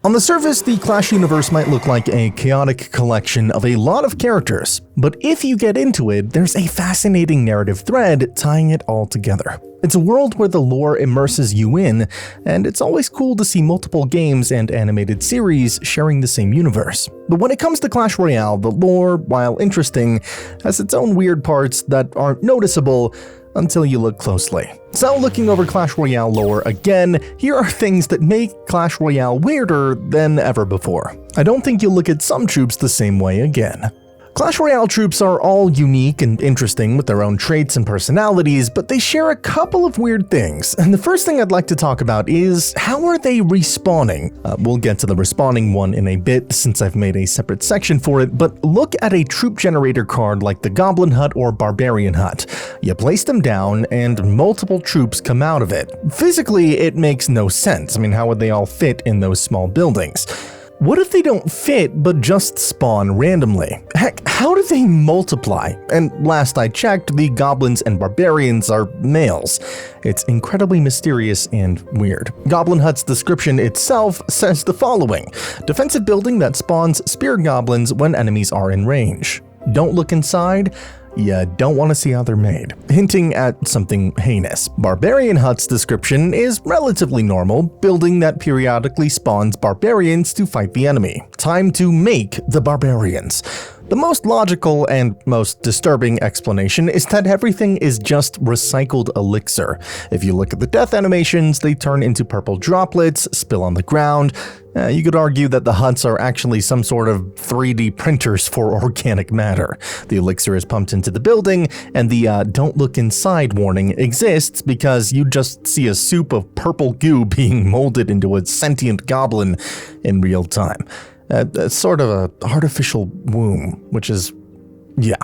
On the surface, the Clash universe might look like a chaotic collection of a lot of characters, but if you get into it, there's a fascinating narrative thread tying it all together. It's a world where the lore immerses you in, and it's always cool to see multiple games and animated series sharing the same universe. But when it comes to Clash Royale, the lore, while interesting, has its own weird parts that aren't noticeable until you look closely. So looking over Clash Royale lore again, here are things that make Clash Royale weirder than ever before. I don't think you'll look at some troops the same way again. Clash Royale troops are all unique and interesting with their own traits and personalities, but they share a couple of weird things. And the first thing I'd like to talk about is, how are they respawning? We'll get to the respawning one in a bit since I've made a separate section for it, but look at a troop generator card like the Goblin Hut or Barbarian Hut. You place them down and multiple troops come out of it. Physically, it makes no sense. I mean, how would they all fit in those small buildings? What if they don't fit but just spawn randomly? Heck, how do they multiply? And last I checked, the goblins and barbarians are males. It's incredibly mysterious and weird. Goblin Hut's description itself says the following: defensive building that spawns spear goblins when enemies are in range. Don't look inside. You don't want to see how they're made, hinting at something heinous. Barbarian Hut's description is relatively normal, building that periodically spawns barbarians to fight the enemy. Time to make the barbarians. The most logical and most disturbing explanation is that everything is just recycled elixir. If you look at the death animations, they turn into purple droplets, spill on the ground. You could argue that the huts are actually some sort of 3D printers for organic matter. The elixir is pumped into the building, and the don't look inside warning exists because you just see a soup of purple goo being molded into a sentient goblin in real time. Sort of a artificial womb, which is, yeah.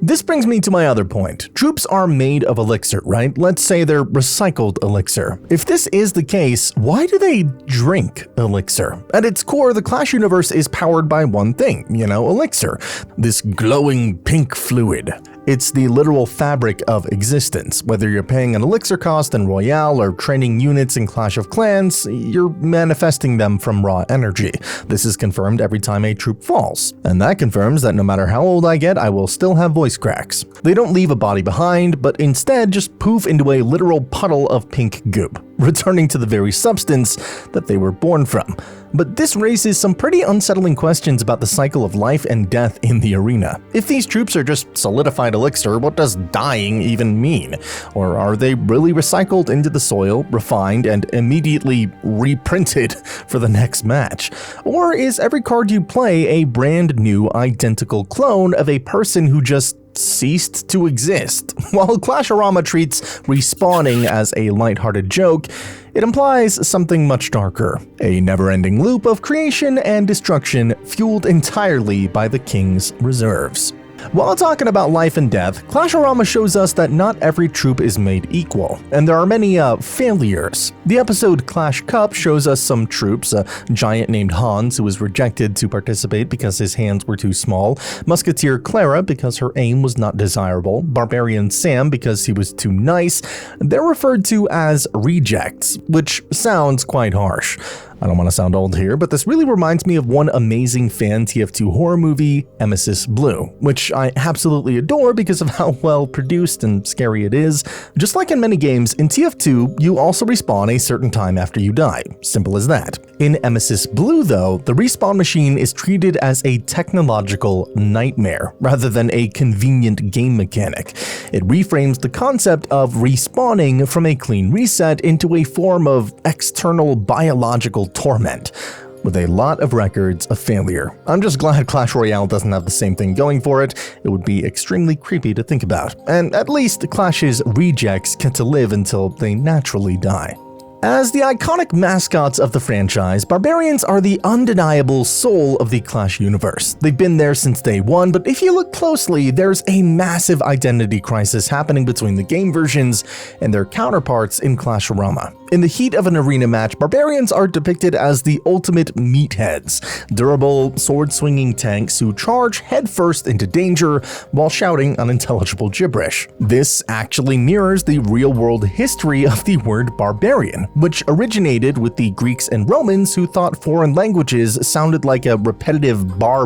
This brings me to my other point. Troops are made of elixir, right? Let's say they're recycled elixir. If this is the case, why do they drink elixir? At its core, the Clash universe is powered by one thing, elixir. This glowing pink fluid. It's the literal fabric of existence. Whether you're paying an elixir cost in Royale or training units in Clash of Clans, you're manifesting them from raw energy. This is confirmed every time a troop falls. And that confirms that no matter how old I get, I will still have voice cracks. They don't leave a body behind, but instead just poof into a literal puddle of pink goop, returning to the very substance that they were born from. But this raises some pretty unsettling questions about the cycle of life and death in the arena. If these troops are just solidified elixir, what does dying even mean? Or are they really recycled into the soil, refined, and immediately reprinted for the next match? Or is every card you play a brand new identical clone of a person who just ceased to exist? While Clash-O-Rama treats respawning as a lighthearted joke, it implies something much darker, a never-ending loop of creation and destruction fueled entirely by the King's reserves. While talking about life and death, Clash-O-Rama shows us that not every troop is made equal, and there are many failures. The episode Clash Cup shows us some troops, a giant named Hans who was rejected to participate because his hands were too small, Musketeer Clara because her aim was not desirable, Barbarian Sam because he was too nice. They're referred to as rejects, which sounds quite harsh. I don't want to sound old here, but this really reminds me of one amazing fan TF2 horror movie, Emesis Blue, which I absolutely adore because of how well produced and scary it is. Just like in many games, in TF2, you also respawn a certain time after you die. Simple as that. In Emesis Blue, though, the respawn machine is treated as a technological nightmare rather than a convenient game mechanic. It reframes the concept of respawning from a clean reset into a form of external biological torment, with a lot of records of failure. I'm just glad Clash Royale doesn't have the same thing going for it. It would be extremely creepy to think about. And at least Clash's rejects get to live until they naturally die. As the iconic mascots of the franchise, barbarians are the undeniable soul of the Clash universe. They've been there since day one, but if you look closely, there's a massive identity crisis happening between the game versions and their counterparts in Clash-O-Rama. In the heat of an arena match, barbarians are depicted as the ultimate meatheads, durable, sword-swinging tanks who charge headfirst into danger while shouting unintelligible gibberish. This actually mirrors the real-world history of the word barbarian. which originated with the Greeks and Romans who thought foreign languages sounded like a repetitive bar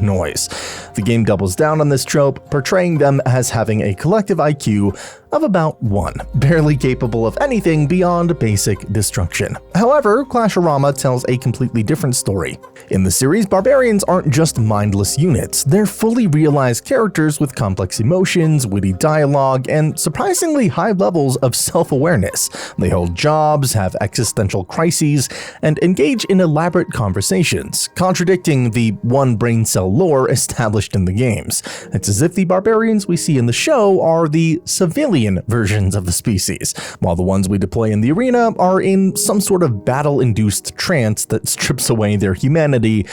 noise. The game doubles down on this trope, portraying them as having a collective IQ of about 1, barely capable of anything beyond basic destruction. However, Clash-O-Rama tells a completely different story. In the series, barbarians aren't just mindless units, they're fully realized characters with complex emotions, witty dialogue, and surprisingly high levels of self-awareness. They hold jobs, have existential crises, and engage in elaborate conversations, contradicting the one brain cell lore established in the games. It's as if the barbarians we see in the show are the civilian versions of the species, while the ones we deploy in the arena are in some sort of battle-induced trance that strips away their humanity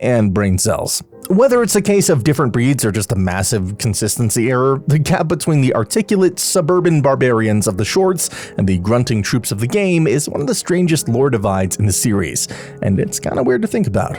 and brain cells. Whether it's a case of different breeds or just a massive consistency error, the gap between the articulate suburban barbarians of the shorts and the grunting troops of the game is one of the strangest lore divides in the series, and it's kinda weird to think about.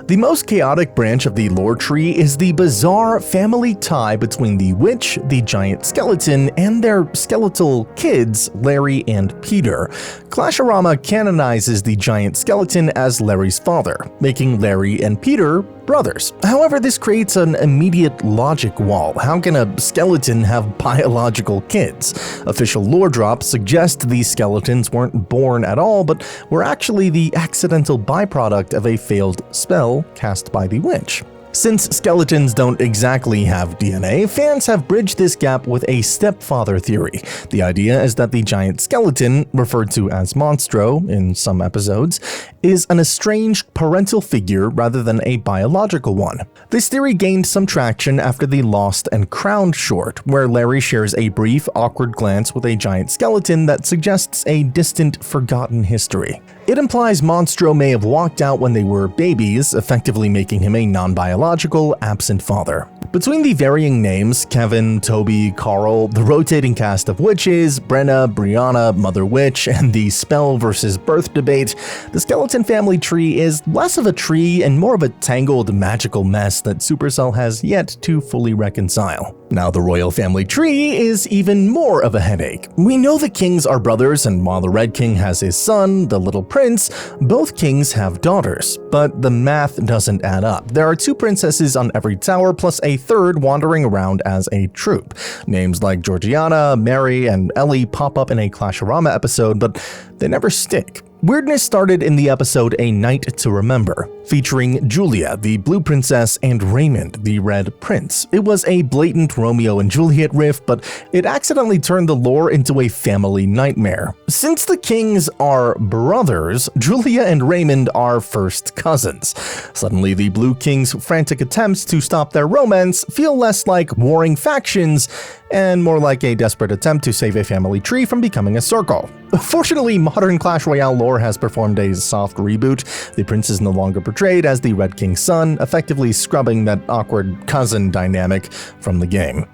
The most chaotic branch of the lore tree is the bizarre family tie between the witch, the giant skeleton, and their skeletal kids, Larry and Peter. Clash-O-Rama canonizes the giant skeleton as Larry's father, making Larry and Peter brothers. However, this creates an immediate logic wall. How can a skeleton have biological kids? Official lore drops suggest these skeletons weren't born at all, but were actually the accidental byproduct of a failed spell cast by the witch. Since skeletons don't exactly have DNA, fans have bridged this gap with a stepfather theory. The idea is that the giant skeleton, referred to as Monstro in some episodes, is an estranged parental figure rather than a biological one. This theory gained some traction after the Lost and Crowned short, where Larry shares a brief, awkward glance with a giant skeleton that suggests a distant, forgotten history. It implies Monstro may have walked out when they were babies, effectively making him a non-biological, absent father. Between the varying names, Kevin, Toby, Carl, the rotating cast of witches, Brenna, Brianna, Mother Witch, and the spell versus birth debate, the skeleton family tree is less of a tree and more of a tangled magical mess that Supercell has yet to fully reconcile. Now the royal family tree is even more of a headache. We know the kings are brothers, and while the Red King has his son, the Little Prince, both kings have daughters, but the math doesn't add up. There are 2 princesses on every tower plus a third wandering around as a troop. Names like Georgiana, Mary, and Ellie pop up in a Clash-O-Rama episode, but they never stick. Weirdness started in the episode A Night to Remember, featuring Julia, the Blue Princess, and Raymond, the Red Prince. It was a blatant Romeo and Juliet riff, but it accidentally turned the lore into a family nightmare. Since the kings are brothers, Julia and Raymond are first cousins. Suddenly, the Blue King's frantic attempts to stop their romance feel less like warring factions and more like a desperate attempt to save a family tree from becoming a circle. Fortunately, modern Clash Royale lore has performed a soft reboot. The prince is no longer portrayed as the Red King's son, effectively scrubbing that awkward cousin dynamic from the game.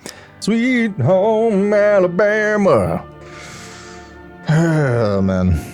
Sweet home Alabama. Oh man.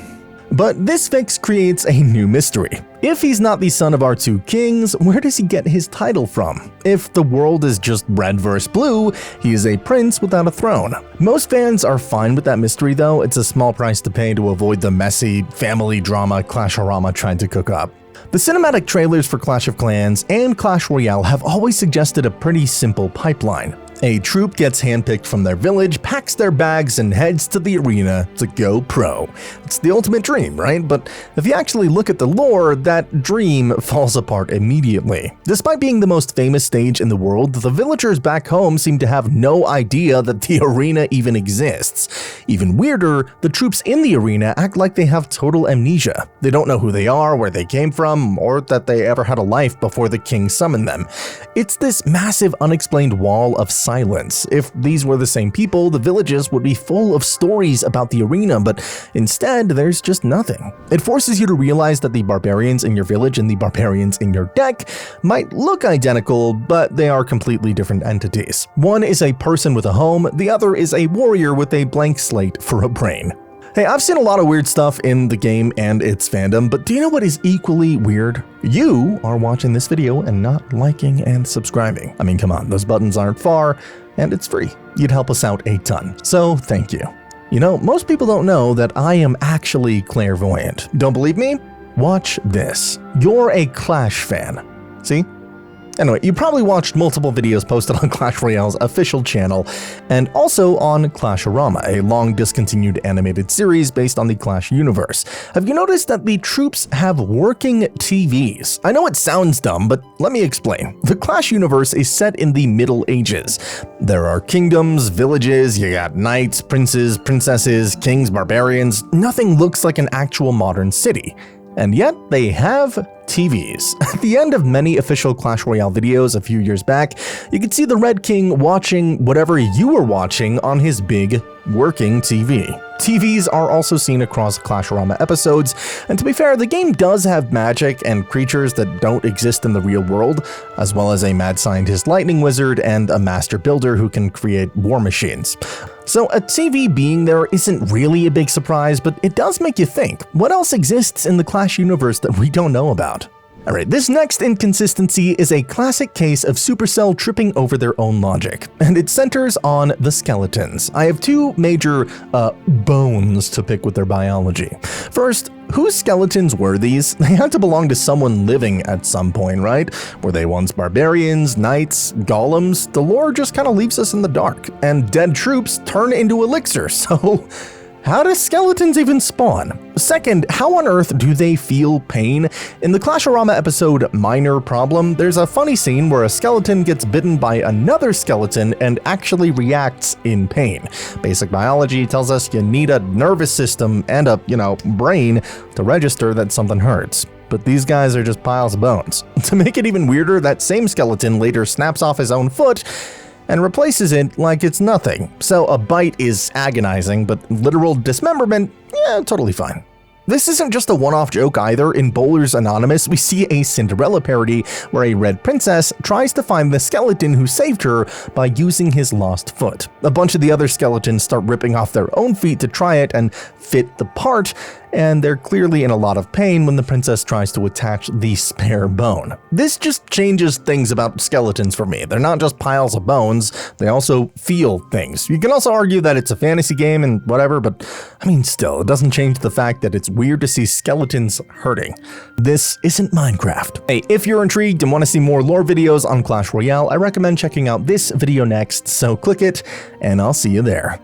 But this fix creates a new mystery. If he's not the son of our 2 kings, where does he get his title from? If the world is just red versus blue, he is a prince without a throne. Most fans are fine with that mystery though. It's a small price to pay to avoid the messy family drama Clash-O-Rama tried to cook up. The cinematic trailers for Clash of Clans and Clash Royale have always suggested a pretty simple pipeline. A troop gets handpicked from their village, packs their bags, and heads to the arena to go pro. It's the ultimate dream, right? But if you actually look at the lore, that dream falls apart immediately. Despite being the most famous stage in the world, the villagers back home seem to have no idea that the arena even exists. Even weirder, the troops in the arena act like they have total amnesia. They don't know who they are, where they came from, or that they ever had a life before the king summoned them. It's this massive unexplained wall of silence. If these were the same people, the villages would be full of stories about the arena, but instead, there's just nothing. It forces you to realize that the barbarians in your village and the barbarians in your deck might look identical, but they are completely different entities. One is a person with a home, the other is a warrior with a blank slate for a brain. Hey, I've seen a lot of weird stuff in the game and its fandom, but do you know what is equally weird? You are watching this video and not liking and subscribing. I mean, come on, those buttons aren't far, and it's free. You'd help us out a ton, so thank you. You know, most people don't know that I am actually clairvoyant. Don't believe me? Watch this. You're a Clash fan. See? Anyway, you probably watched multiple videos posted on Clash Royale's official channel, and also on Clashorama, a long discontinued animated series based on the Clash universe. Have you noticed that the troops have working TVs? I know it sounds dumb, but let me explain. The Clash universe is set in the Middle Ages. There are kingdoms, villages, you got knights, princes, princesses, kings, barbarians. Nothing looks like an actual modern city. And yet, they have TVs. At the end of many official Clash Royale videos a few years back, you could see the Red King watching whatever you were watching on his big, working TV. TVs are also seen across Clashorama episodes, and to be fair, the game does have magic and creatures that don't exist in the real world, as well as a mad scientist lightning wizard and a master builder who can create war machines. So a TV being there isn't really a big surprise, but it does make you think, what else exists in the Clash universe that we don't know about? Alright, this next inconsistency is a classic case of Supercell tripping over their own logic, and it centers on the skeletons. I have two major bones to pick with their biology. First, whose skeletons were these? They had to belong to someone living at some point, right? Were they once barbarians, knights, golems? The lore just kind of leaves us in the dark, and dead troops turn into Elixir, so how do skeletons even spawn? Second, how on earth do they feel pain? In the Clashorama episode Minor Problem, there's a funny scene where a skeleton gets bitten by another skeleton and actually reacts in pain. Basic biology tells us you need a nervous system and a, brain to register that something hurts. But these guys are just piles of bones. To make it even weirder, that same skeleton later snaps off his own foot and replaces it like it's nothing. So a bite is agonizing, but literal dismemberment, totally fine. This isn't just a one-off joke either. In Bowlers Anonymous, we see a Cinderella parody where a red princess tries to find the skeleton who saved her by using his lost foot. A bunch of the other skeletons start ripping off their own feet to try it and fit the part, and they're clearly in a lot of pain when the princess tries to attach the spare bone. This just changes things about skeletons for me. They're not just piles of bones, they also feel things. You can also argue that it's a fantasy game and whatever, but still, it doesn't change the fact that it's weird to see skeletons hurting. This isn't Minecraft. Hey, if you're intrigued and want to see more lore videos on Clash Royale, I recommend checking out this video next, so click it, and I'll see you there.